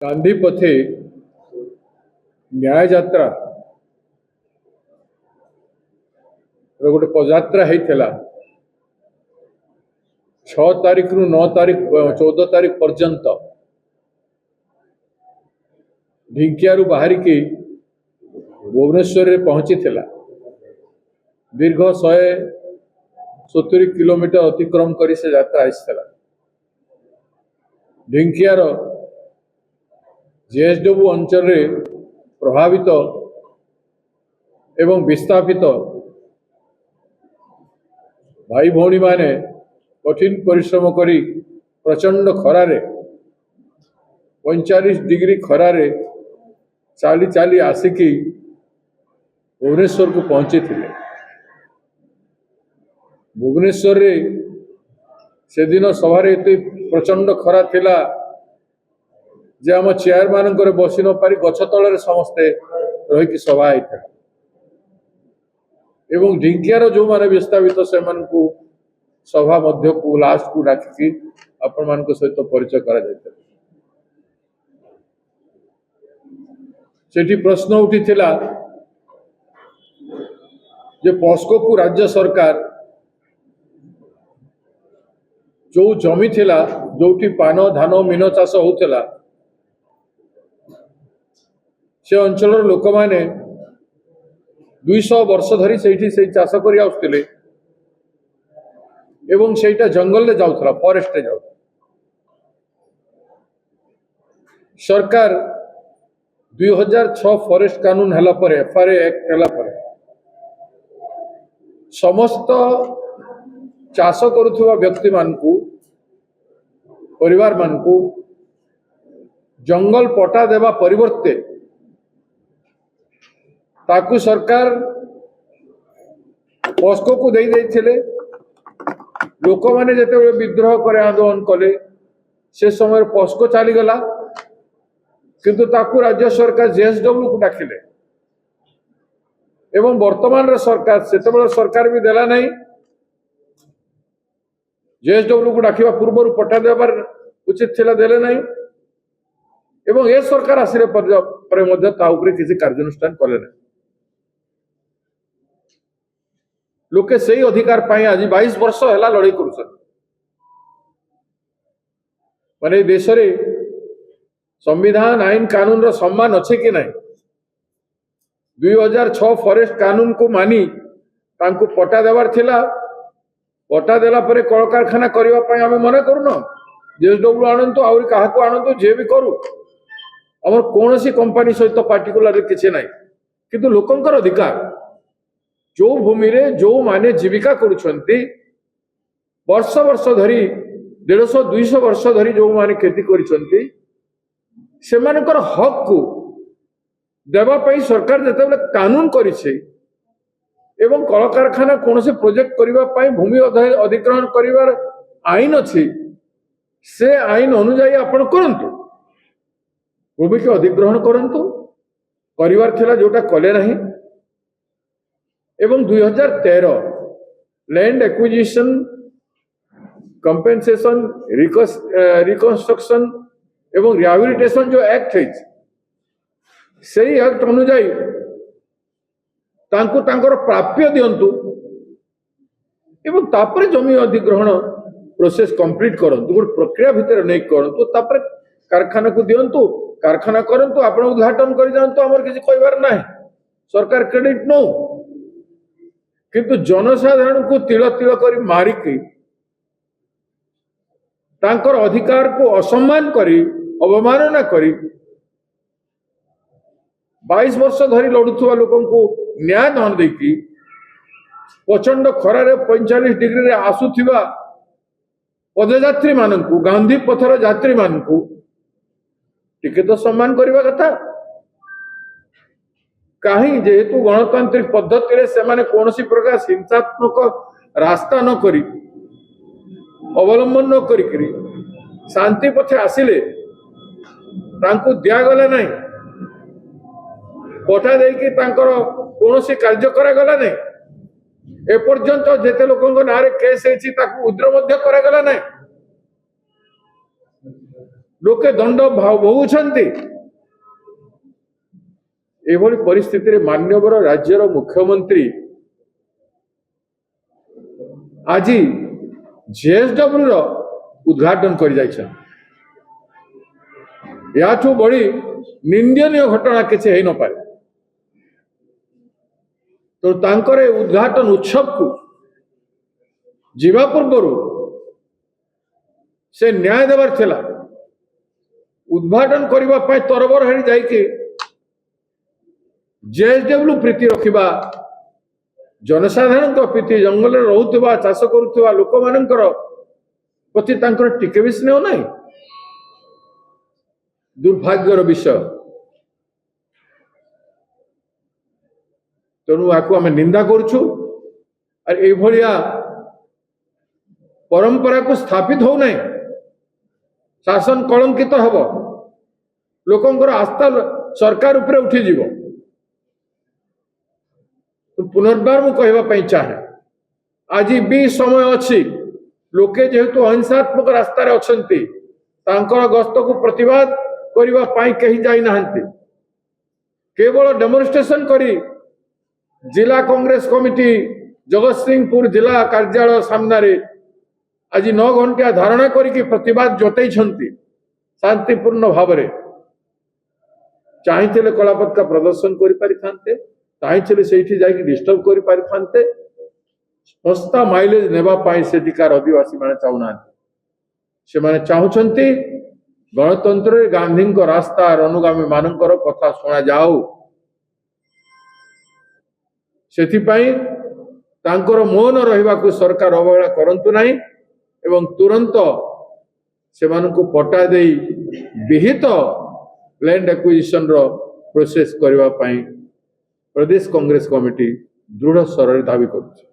गांधी पथे न्याय यात्रा गोटे पदयात्रा होता 6 तारीख रु 9 तारीख 14 तारीख पर्यंत ढिंकियारू बाहरिकी भुवनेश्वर पहुंची दीर्घ 170 किलोमीटर अतिक्रम कर से यात्रा आसाला। ढिंकियार जेएसडब्ल्यू अंचल प्रभावित एवं विस्थापित भाई भौणी माने कठिन परिश्रम करी प्रचंड खरारे 45 डिग्री खरारे चाली चाली आसिकी भुवनेश्वर को पहुंची थे। भुवनेश्वर रे से दिन सभा प्रचंड खरा थिला जे आम चेयर मान बसी न पारी गछ तल समस्ते रही सभा होता एवं ढिंकियार जो माने विस्थापित से सभा मध्य को लास्ट को डाकी आपण मान सहित परिचय करा जायता। सेठी प्रश्न उठी थिला जे पॉस्को को राज्य सरकार जो जमी थिला जोठी पान धान मीन चाष होता से अंचल लोक माने 200 वर्ष धरी से चाष कर आसुले एवं सेटा जंगल ले जाउथला फॉरेस्ट रे जाउ। सरकार 2006 फॉरेस्ट कानून हला पर एफआरए एक्ट हला पर समस्त चाष करुवा व्यक्ति मानकू परिवार मानकू जंगल पटा देवा परिवर्ते ताकू सरकार पॉस्को को दे देथिले। लोक माने जते विद्रोह करे आंदोलन कले से समय पॉस्को चली गला किंतु ताकू राज्य सरकार जेएसडब्ल्यू को डाकिले एवं वर्तमान सरकार से सरकार भी देला नहीं जेएसडब्ल्यू को डाकिबा पूर्व पटा देवार उचित थिला देले नहीं एवं ए सरकार आसिरे पर मध्य ता उपरे किसी कार्यानुष्ठान कले नहीं। लोके सही अधिकार पाई आज 22 वर्ष है लड़ाई कर माने देश रे संविधान आईन कानून रो सम्मान अच्छे कि नहीं। 2006 फॉरेस्ट कानून को मानी तांको पटा देवार थिला पटा देला परे कल कारखाना करबा पई आमे मने करूनो जेएसडब्ल्यू आनंतु आउरी काहा को आनंतु जे भी करू हमर कोनोसी कंपनी सहित पार्टिकुलर किछि नाही किंतु लोकंकर अधिकार जो भूमि रे जो माने जीविका करुछंती वर्ष वर्ष धरी 150-200 वर्ष धरी जो माने खेती करिछंती से मानकर हक को देवा पई सरकार जते कानून करिছে एवं कल कारखाना कौन से प्रोजेक्ट करबा पई भूमि अधिग्रहण करिवार आईन अछि से आईन अनुसार आपण करंतु भूमि के अधिग्रहण करंतु परिवार थिला जोटा कले नहीं एवं 2013 लैंड एक्विजिशन कंपेंसेशन रिकंस्ट्रक्शन एवं रिहैबिलिटेशन जो एक्ट है सही एक्ट अनुसार तांको तांकर प्राप्य दियंतु एवं तापर जमी अधिग्रहण प्रोसेस कंप्लीट करंतु गोटे प्रक्रिया भितर नहीं करंतु तापर कारखाना को दियंतु कारखाना करंतु आपण उद्घाटन कर जानतु हमर किसी कहबार नाही सरकार क्रेडिट नो किंतु जनसाधारण को तिल तिल कर मारिकी तांकर अधिकार को असम्मान करी अवमानना करी 22 वर्ष धरी लड़ुवा लोक न्याय न देकी प्रचंड खरारे 45 डिग्री रे आसुथिबा पदयात्री मानकू गांधी पथर यात्री मानकू टिके तो सम्मान करबा कथा कहीं जेहेतु गणतांत्रिक पद्धति रे से माने कोनोसी प्रकार हिंसात्मक रास्ता न करी अवलंबन न करी शांति पथे आसिले तांको दिया गला नहीं पठा देकी तांकर कोनोसी कार्य करा गला नहीं एपर्यंत जेते लोकन नारे केस हेछि ताकू उद्र मध्य करा गला नहीं लोके दंड भोगुंट एभली परिस्थिति मान्यवर राज्यर मुख्यमंत्री आज जेएसडब्ल्यू उद्घाटन कर बड़ी निंदनीय घटना किसी हो न पारे। तो तांकर उद्घाटन उत्सव को जीवा पूर्व से न्याय देवार थिला उद्घाटन करने तरबर हेड़ी जाइए जेएसडब्ल्यू प्रीति रखिबा जनसाधारण प्रीति जंगल रोहुवा चाष करुवा लोक मानकर प्रति तांकर टिके भी स्नेह नहीं दुर्भाग्यर विषय। तेणु आपको आम निंदा करुछु और ये परंपरा को स्थापित हो नहीं शासन कलंकित हब लोकंकर आस्था सरकार उपरे उठी जीव। तो पुनर्बार मु कहवाई चाहे आज भी समय अच्छी लोके जेहेतु अहिंसात्मक रास्तार अच्छी गस्त को प्रतिवाद करने कहीं जाई नाहंती केवल डेमोन्स्ट्रेशन करी जिला कांग्रेस कमिटी जगतसिंहपुर जिला कार्यालय सामने आज 9 घंटा धारणा करके प्रतिवाद जतई शांतिपूर्ण भाव चाहिए कला पताका प्रदर्शन कर से डिस्टर्ब कर पारिथांते सस्ता माइलेज नेबापाई सेठिकार आदिवासी माने चाहूना से माने चाहूचंती गणतंत्र गांधी रास्ता अनुगामी मानकर कथा शुणा जाऊ सेथिपाई तांकर मौन रहिबा को सरकार अवहेला करंतु नाही एवं तुरंत सेमानकु पटा देई विहित लैंड एक्विजिशन रो प्रोसेस करबा पई प्रदेश कांग्रेस कमिटी दृढ़ स्वर दाबी करुछि।